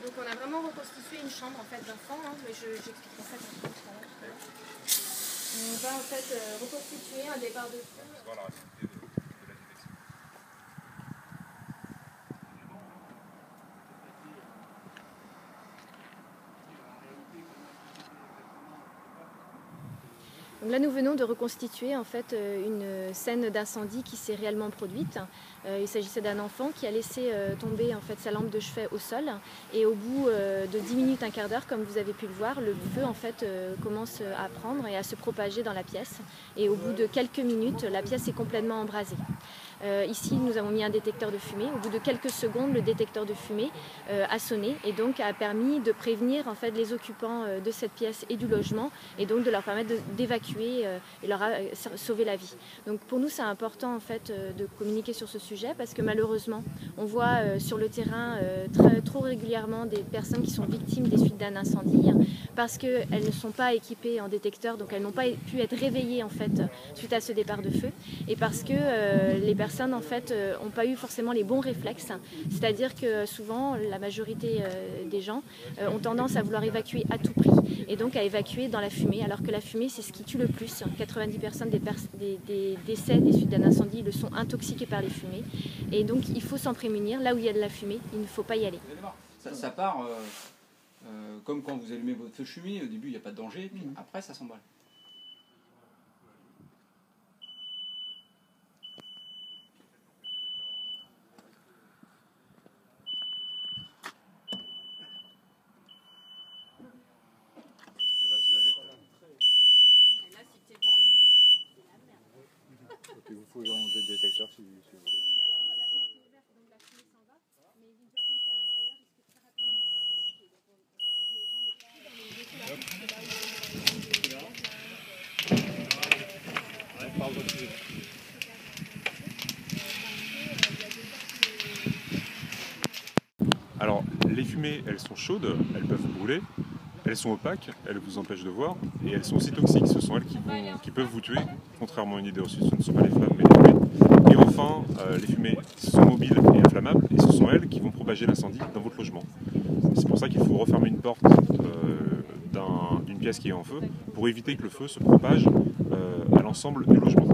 Donc on a vraiment reconstitué une chambre en fait d'enfant, hein, mais j'expliquerai ça tout à l'heure. On va en fait reconstituer un départ de feu. Donc là, nous venons de reconstituer en fait une scène d'incendie qui s'est réellement produite. Il s'agissait d'un enfant qui a laissé tomber en fait sa lampe de chevet au sol, et au bout de 10 minutes, un quart d'heure, comme vous avez pu le voir, le feu en fait commence à prendre et à se propager dans la pièce. Et au bout de quelques minutes, la pièce est complètement embrasée. Ici, nous avons mis un détecteur de fumée. Au bout de quelques secondes, le détecteur de fumée a sonné et donc a permis de prévenir en fait les occupants de cette pièce et du logement, et donc de leur permettre d'évacuer et leur a sauvé la vie. Donc pour nous, c'est important en fait de communiquer sur ce sujet, parce que malheureusement, on voit sur le terrain trop régulièrement des personnes qui sont victimes des suites d'un incendie, parce qu'elles ne sont pas équipées en détecteur, donc elles n'ont pas pu être réveillées en fait suite à ce départ de feu, et parce que les personnes en fait n'ont pas eu forcément les bons réflexes, c'est-à-dire que souvent la majorité des gens ont tendance à vouloir évacuer à tout prix, et donc à évacuer dans la fumée, alors que la fumée c'est ce qui tue le plus. 90% des décès des suites d'un incendie le sont intoxiqués par les fumées, et donc il faut s'en prémunir. Là où il y a de la fumée, il ne faut pas y aller. Ça part comme quand vous allumez votre feu cheminée, au début il n'y a pas de danger, puis après ça s'emballe. Vous pouvez enlever le détecteur si vous voulez. Alors, les fumées, elles sont chaudes, elles peuvent brûler, elles sont opaques, elles vous empêchent de voir, et elles sont aussi toxiques. Ce sont elles qui peuvent vous tuer, contrairement à une idée reçue. Ce ne sont pas les flammes, mais les fumées. Et enfin, les fumées sont mobiles et inflammables, et ce sont elles qui vont propager l'incendie dans votre logement. C'est pour ça qu'il faut refermer une porte d'une pièce qui est en feu, pour éviter que le feu se propage à l'ensemble du logement.